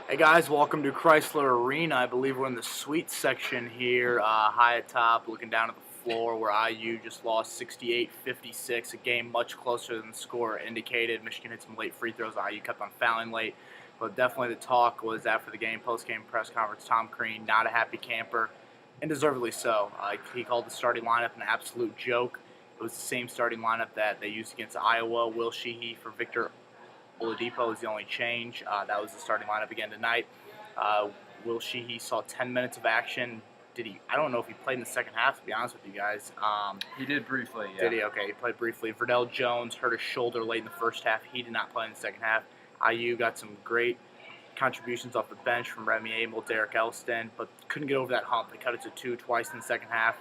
Hey guys, welcome to Chrysler Arena. I believe we're in the suite section here, high atop, looking down at the floor where IU just lost 68-56, a game much closer than the score indicated. Michigan hit some late free throws, IU kept on fouling late, but definitely the talk was after the game, post-game press conference, Tom Crean, not a happy camper, and deservedly so. He called the starting lineup an absolute joke. It was the same starting lineup that they used against Iowa. Will Sheehy for Victor Oladipo is the only change. That was the starting lineup again tonight. Will Sheehy saw 10 minutes of action. Did he? I don't know if he played in the second half, to be honest with you guys. He did briefly, yeah. Did he? Okay, he played briefly. Verdell Jones hurt his shoulder late in the first half. He did not play in the second half. IU got some great contributions off the bench from Remy Abel, Derek Elston, but couldn't get over that hump. They cut it to 2 twice in the second half,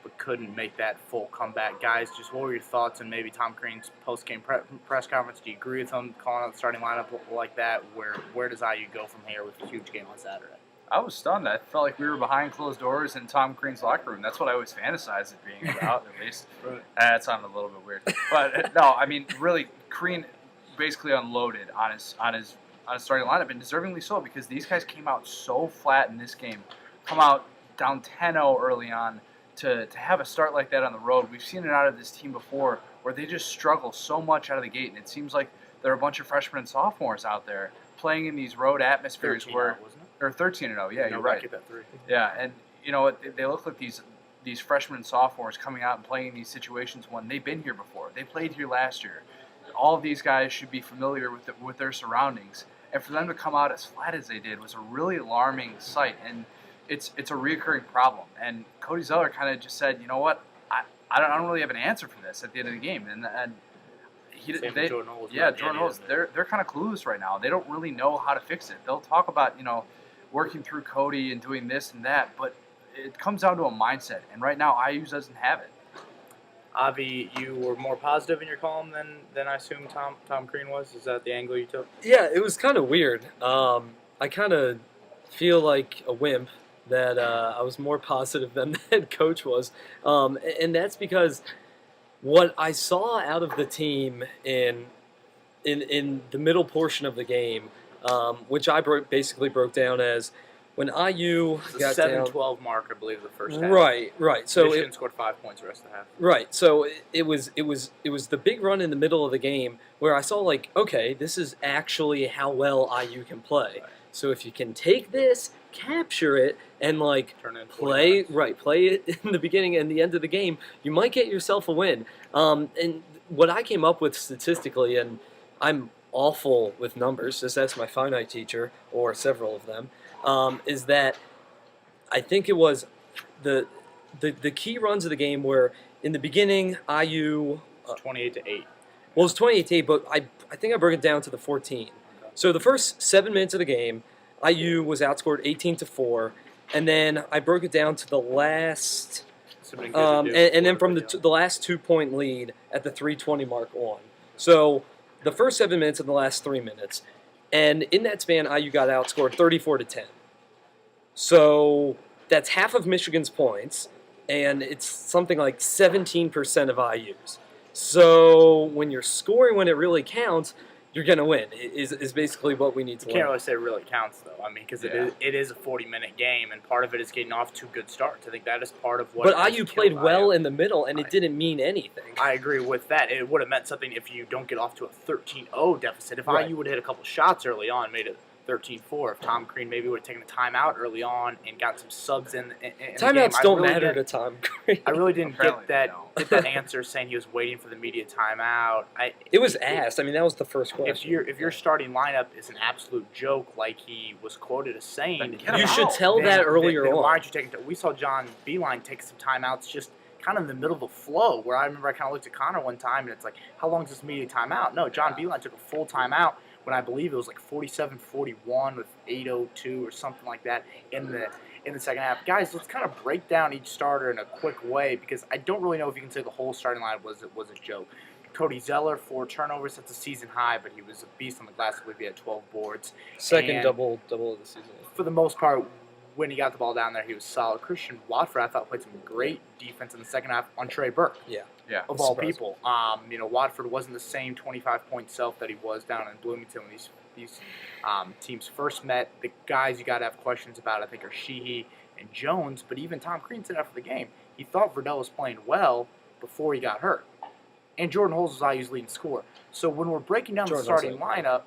but couldn't make that full comeback. Guys, just what were your thoughts on maybe Tom Crean's post-game press conference? Do you agree with him calling out the starting lineup like that? Where does IU go from here with a huge game on Saturday? I was stunned. I felt like we were behind closed doors in Tom Crean's locker room. That's what I always fantasized it being about, at least. Right. That sounded a little bit weird. But, no, I mean, really, Crean basically unloaded on his starting lineup, and deservingly so, because these guys came out so flat in this game. Come out down 10-0 early on. To have a start like that on the road, we've seen it out of this team before, where they just struggle so much out of the gate, and it seems like there are a bunch of freshmen and sophomores out there playing in these road atmospheres where, wasn't it? or 13-0, yeah, you're right. That 3. Yeah, and you know they look like these freshmen and sophomores coming out and playing in these situations when they've been here before. They played here last year. All of these guys should be familiar with their surroundings, and for them to come out as flat as they did was a really alarming sight. And it's a reoccurring problem. And Cody Zeller kind of just said, you know what, I don't really have an answer for this at the end of the game. And Jordan Hole. Jordan Hole. They're kind of clueless right now. They don't really know how to fix it. They'll talk about working through Cody and doing this and that, but it comes down to a mindset. And right now, IU doesn't have it. Avi, you were more positive in your column than I assume Tom Crean was. Is that the angle you took? Yeah, it was kind of weird. I kind of feel like a wimp that I was more positive than the head coach was. And that's because what I saw out of the team in the middle portion of the game, which I basically broke down as when IU got down 7-12 mark, I believe, the first half. Right. So Michigan scored 5 points the rest of the half. Right. So it was the big run in the middle of the game where I saw like, okay, this is actually how well IU can play. Right. So if you can take this, capture it, and like Turn it play it in the beginning and the end of the game, you might get yourself a win. And what I came up with statistically, and I'm awful with numbers, just ask my finite teacher or several of them, is that I think it was the key runs of the game were in the beginning IU 28-8. Well, it was 28-8, but I think I broke it down to the 14. So the first 7 minutes of the game, IU was outscored 18-4, and then I broke it down to the last, and then from the last 2-point lead at the 3:20 mark on. So the first 7 minutes and the last 3 minutes, and in that span, IU got outscored 34-10. So that's half of Michigan's points, and it's something like 17% of IU's. So when you're scoring when it really counts, you're going to win, is basically what we need to learn. You can't really say it really counts, though. I mean, because it is a 40-minute game, and part of it is getting off to good starts. I think that is part of what. But IU played well in the middle, and it didn't mean anything. I agree with that. It would have meant something if you don't get off to a 13-0 deficit. If IU would have hit a couple shots early on, made it 13-4, if Tom Crean maybe would have taken a timeout early on and got some subs in timeouts don't matter to Tom Crean. I really didn't get that answer saying he was waiting for the media timeout. It was asked. I mean, that was the first question. If your starting lineup is an absolute joke, like he was quoted as saying, you should tell that earlier on. Why aren't you taking? We saw John Beilein take some timeouts just kind of in the middle of the flow. Where I remember I kind of looked at Connor one time and it's like, how long is this media timeout? No, John Beilein took a full timeout when I believe it was like 47-41 with 8:02 or something like that in the second half. Guys, let's kind of break down each starter in a quick way because I don't really know if you can say the whole starting line was a joke. Cody Zeller, 4 turnovers. That's a season high, but he was a beast on the glass. I believe he had 12 boards. Second double of the season. For the most part, when he got the ball down there, he was solid. Christian Watford, I thought, played some great defense in the second half on Trey Burke. Yeah. Of all people. Watford wasn't the same 25-point self that he was down in Bloomington when he's these teams first met. The guys you got to have questions about, I think, are Sheehy and Jones. But even Tom Crean said after the game, he thought Verdell was playing well before he got hurt. And Jordan Holes was IU's leading scorer. So when we're breaking down the starting lineup,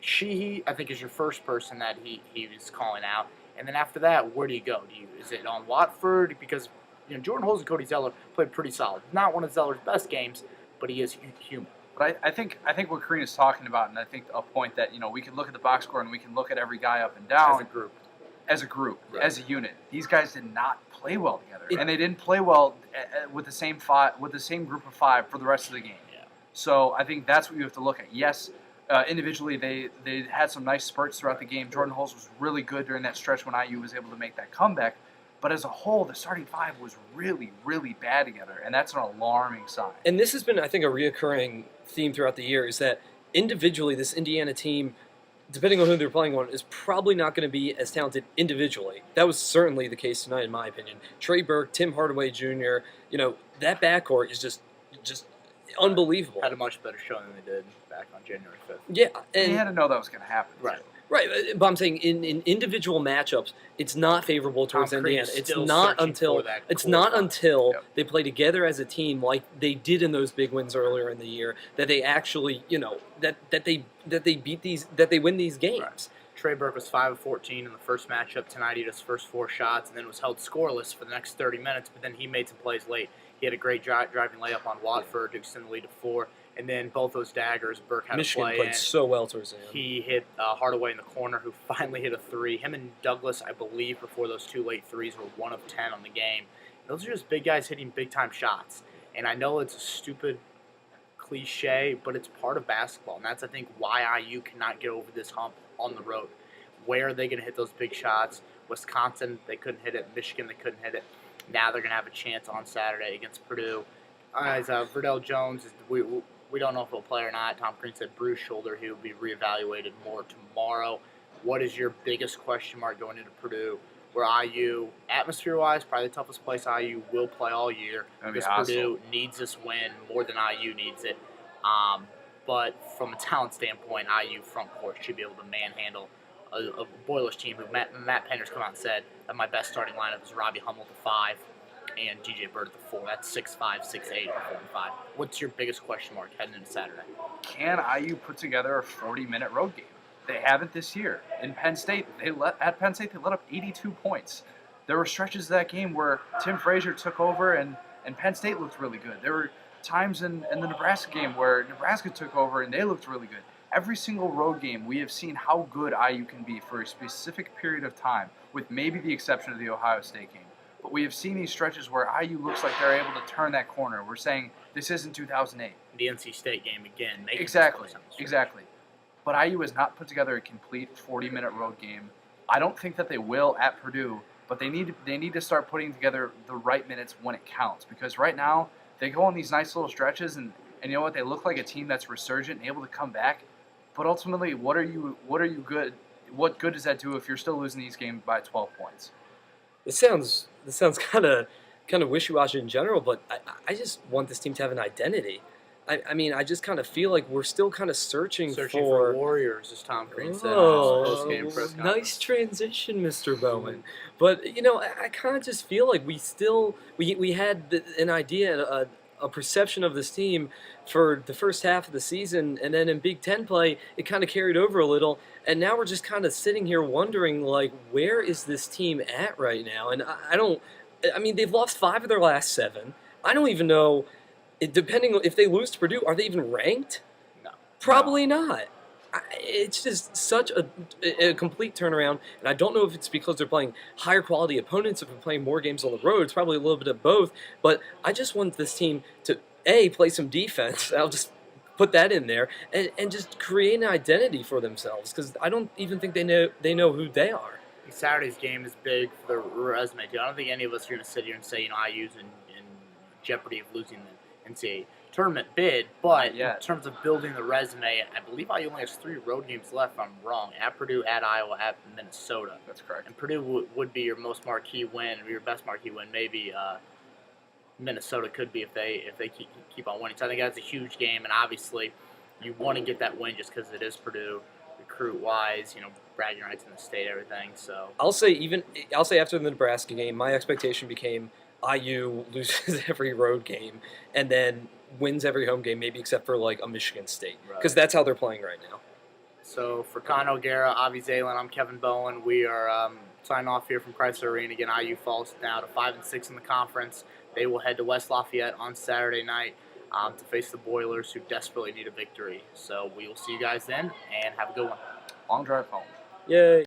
Sheehy, I think, is your first person that he was calling out. And then after that, where do you go? Is it on Watford? Because Jordan Holes and Cody Zeller played pretty solid. Not one of Zeller's best games, but he is human. But I think what Crean is talking about, and I think a point that we can look at the box score and we can look at every guy up and down as a group, right. as a unit. These guys did not play well together, and they didn't play well with the same group of 5 for the rest of the game. Yeah. So I think that's what you have to look at. Yes, individually they had some nice spurts throughout the game. Jordan Holes was really good during that stretch when IU was able to make that comeback. But as a whole, the starting 5 was really, really bad together, and that's an alarming sign. And this has been, I think, a reoccurring theme throughout the year is that individually, this Indiana team, depending on who they're playing on, is probably not going to be as talented individually. That was certainly the case tonight, in my opinion. Trey Burke, Tim Hardaway Jr., that backcourt is just unbelievable. Had a much better showing than they did back on January 5th. Yeah, and you had to know that was going to happen. Right. Right, but I'm saying in individual matchups, it's not favorable towards Indiana. It's not until they play together as a team, like they did in those big wins earlier in the year, that they actually, that they win these games. Right. Trey Burke was 5 of 14 in the first matchup tonight. He had his first 4 shots and then was held scoreless for the next 30 minutes. But then he made some plays late. He had a great driving layup on Watford to extend the lead to 4. And then both those daggers, Burke had Michigan a play played so well towards the end. He hit Hardaway in the corner, who finally hit a 3. Him and Douglas, I believe, before those 2 late threes, were 1 of 10 on the game. Those are just big guys hitting big-time shots. And I know it's a stupid cliche, but it's part of basketball. And that's, I think, why IU cannot get over this hump on the road. Where are they going to hit those big shots? Wisconsin, they couldn't hit it. Michigan, they couldn't hit it. Now they're going to have a chance on Saturday against Purdue. As Verdell Jones, we don't know if he'll play or not. Tom Crean said bruised shoulder. He will be reevaluated more tomorrow. What is your biggest question mark going into Purdue? Where IU, atmosphere-wise, probably the toughest place IU will play all year. Because Purdue needs this win more than IU needs it. But from a talent standpoint, IU front court should be able to manhandle a Boilers team who Matt Penner's come out and said that my best starting lineup is Robbie Hummel at the 5 and DJ Bird at the 4. That's 6'5", 6'8", 4'5". What's your biggest question mark heading into Saturday? Can IU put together a 40-minute road game? They haven't this year. In Penn State, they let up 82 points. There were stretches of that game where Tim Frazier took over and Penn State looked really good. There were times in the Nebraska game where Nebraska took over and they looked really good. Every single road game, we have seen how good IU can be for a specific period of time, with maybe the exception of the Ohio State game. But we have seen these stretches where IU looks like they're able to turn that corner. We're saying this isn't 2008. The NC State game again. Exactly. But IU has not put together a complete 40-minute road game. I don't think that they will at Purdue, but they need to start putting together the right minutes when it counts. Because right now, they go on these nice little stretches, and you know what? They look like a team that's resurgent and able to come back. But ultimately, what good does that do if you're still losing these games by 12 points? This sounds kind of wishy-washy in general, but I just want this team to have an identity. I mean, I just kind of feel like we're still kind of searching for warriors, as Tom Crean said in his post-game press conference. Nice transition, Mr. Bowen. But I kind of just feel like we had an idea, a perception of this team for the first half of the season, and then in Big Ten play, it kind of carried over a little, and now we're just kind of sitting here wondering, like, where is this team at right now? And I mean, they've lost 5 of their last 7. I don't even know, depending on if they lose to Purdue, are they even ranked? No. Probably not. It's just such a complete turnaround, and I don't know if it's because they're playing higher quality opponents, if they're playing more games on the road. It's probably a little bit of both, but I just want this team to, A, play some defense. I'll just put that in there, and just create an identity for themselves, because I don't even think they know who they are. Saturday's game is big for the resume, too. I don't think any of us are going to sit here and say, IU's in jeopardy of losing the NCAA tournament bid, but in terms of building the resume, I believe IU only has 3 road games left, if I'm wrong. At Purdue, at Iowa, at Minnesota. That's correct. And Purdue would be your most marquee win, or your best marquee win. Maybe Minnesota could be if they keep on winning. So I think that's a huge game, and obviously you want to get that win just because it is Purdue. recruit wise, bragging rights in the state, everything. So I'll say after the Nebraska game, my expectation became IU loses every road game and then wins every home game, maybe except for like a Michigan State, because that's how they're playing right now. So for Con O'Gara, Avi Zalen, I'm Kevin Bowen. We are signing off here from Chrysler Arena. Again, IU falls now to 5-6 in the conference. They will head to West Lafayette on Saturday night to face the Boilers, who desperately need a victory. So we will see you guys then, and have a good one. Long drive home. Yay.